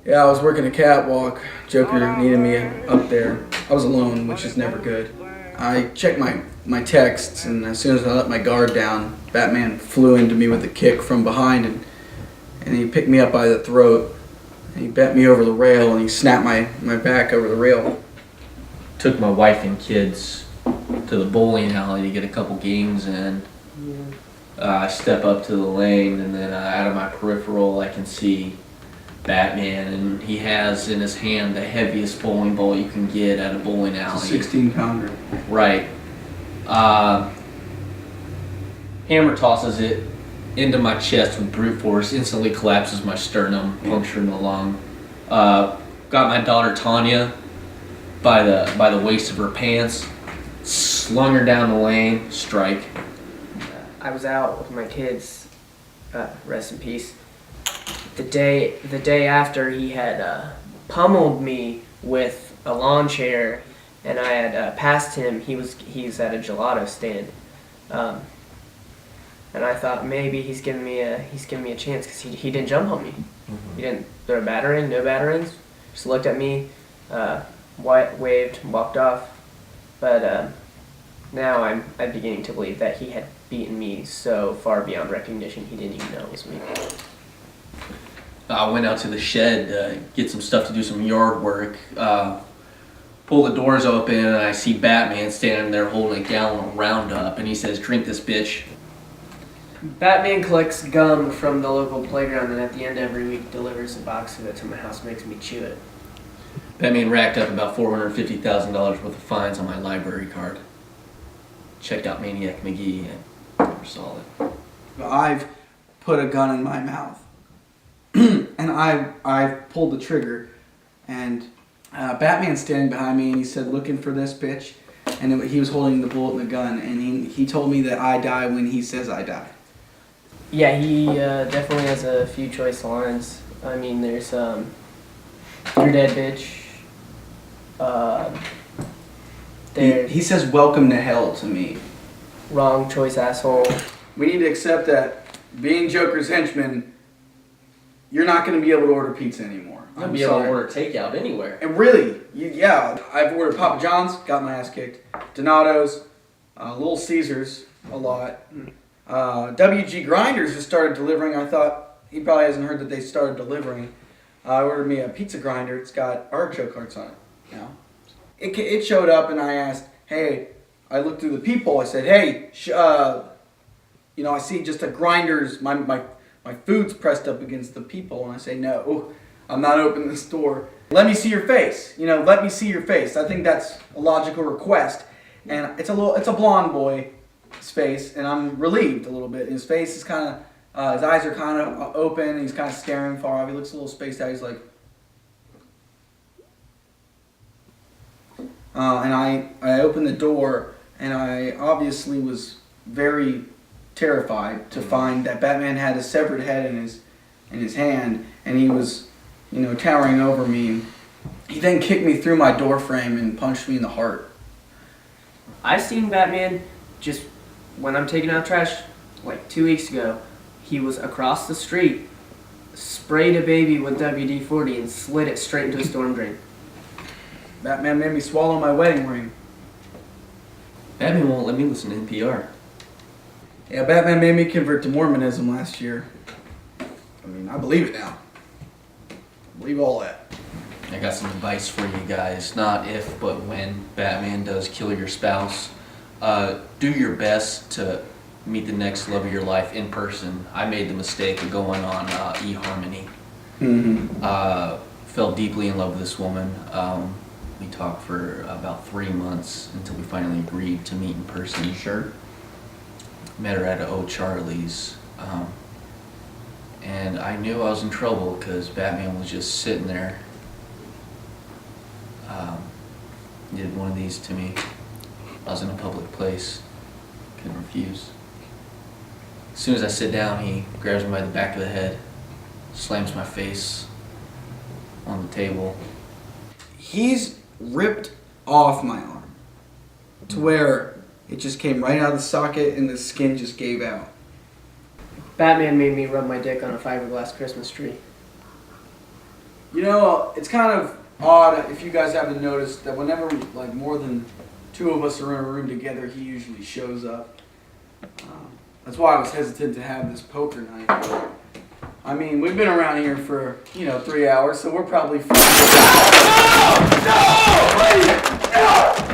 Yeah, I was working a catwalk. Joker needed me up there. I was alone, which is never good. I checked my texts, and as soon as I let my guard down, Batman flew into me with a kick from behind, and he picked me up by the throat. And he bent me over the rail, and he snapped my back over the rail. Took my wife and kids to the bowling alley to get a couple games in. I step up to the lane, and then out of my peripheral I can see Batman, and he has in his hand the heaviest bowling ball you can get at a bowling alley. It's a 16-pounder. Right. Hammer tosses it into my chest with brute force, instantly collapses my sternum, puncturing the lung. Got my daughter Tanya by the waist of her pants, slung her down the lane, strike. I was out with my kids, rest in peace. The day after he had pummeled me with a lawn chair, and I had passed him. He's at a gelato stand, and I thought maybe he's giving me a chance because he didn't jump on me. Mm-hmm. He didn't throw a battering, no batterings. Just looked at me, waved, walked off. But now I'm beginning to believe that he had beaten me so far beyond recognition he didn't even know it was me. I went out to the shed, get some stuff to do some yard work. Pull the doors open, and I see Batman standing there holding a gallon of Roundup, and he says, "Drink this, bitch." Batman collects gum from the local playground, and at the end of every week delivers a box of it to my house, makes me chew it. Batman racked up about $450,000 worth of fines on my library card. Checked out Maniac McGee, and they were solid. I've put a gun in my mouth, and I pulled the trigger, and Batman's standing behind me, and he said, "Looking for this bitch," and he was holding the bullet in the gun, and he told me that I die when he says I die. Yeah, he definitely has a few choice lines. I mean, there's "You're dead, bitch." He says "Welcome to hell" to me. Wrong choice, asshole. We need to accept that being Joker's henchman, you're not going to be able to order pizza anymore. I'd be able to order takeout anywhere. And really, yeah, I've ordered Papa John's, got my ass kicked. Donato's, Little Caesars, a lot. WG Grinders just started delivering. I thought he probably hasn't heard that they started delivering. I ordered me a pizza grinder. It's got artichoke hearts on it. You know, it showed up, and I asked, "Hey," I looked through the peephole. I said, "Hey, I see just a Grinders. My food's pressed up against the peephole," and I say, "No, I'm not opening this door. Let me see your face. Let me see your face." I think that's a logical request, and it's a blonde boy's face, and I'm relieved a little bit. His face is kind of, his eyes are kind of open, and he's kind of staring far off. He looks a little spaced out. He's like, and I opened the door, and I obviously was very terrified to find that Batman had a severed head in his hand, and he was, towering over me. He then kicked me through my door frame and punched me in the heart. I seen Batman just when I'm taking out trash like 2 weeks ago. He was across the street, sprayed a baby with WD-40 and slid it straight into a storm drain. Batman made me swallow my wedding ring. Batman won't let me listen to NPR. Yeah, Batman made me convert to Mormonism last year. I mean, I believe it now. I believe all that. I got some advice for you guys. Not if, but when Batman does kill your spouse, do your best to meet the next love of your life in person. I made the mistake of going on eHarmony. Mm-hmm. Fell deeply in love with this woman. We talked for about 3 months until we finally agreed to meet in person. Sure. Met her at O'Charlie's. And I knew I was in trouble because Batman was just sitting there. He did one of these to me. I was in a public place. Couldn't refuse. As soon as I sit down, he grabs me by the back of the head, slams my face on the table. He's ripped off my arm to where it just came right out of the socket and the skin just gave out. Batman made me rub my dick on a fiberglass Christmas tree. You know, it's kind of odd if you guys haven't noticed that whenever like more than two of us are in a room together, he usually shows up. That's why I was hesitant to have this poker night. I mean, we've been around here for 3 hours, so we're probably. No! No! Please! No!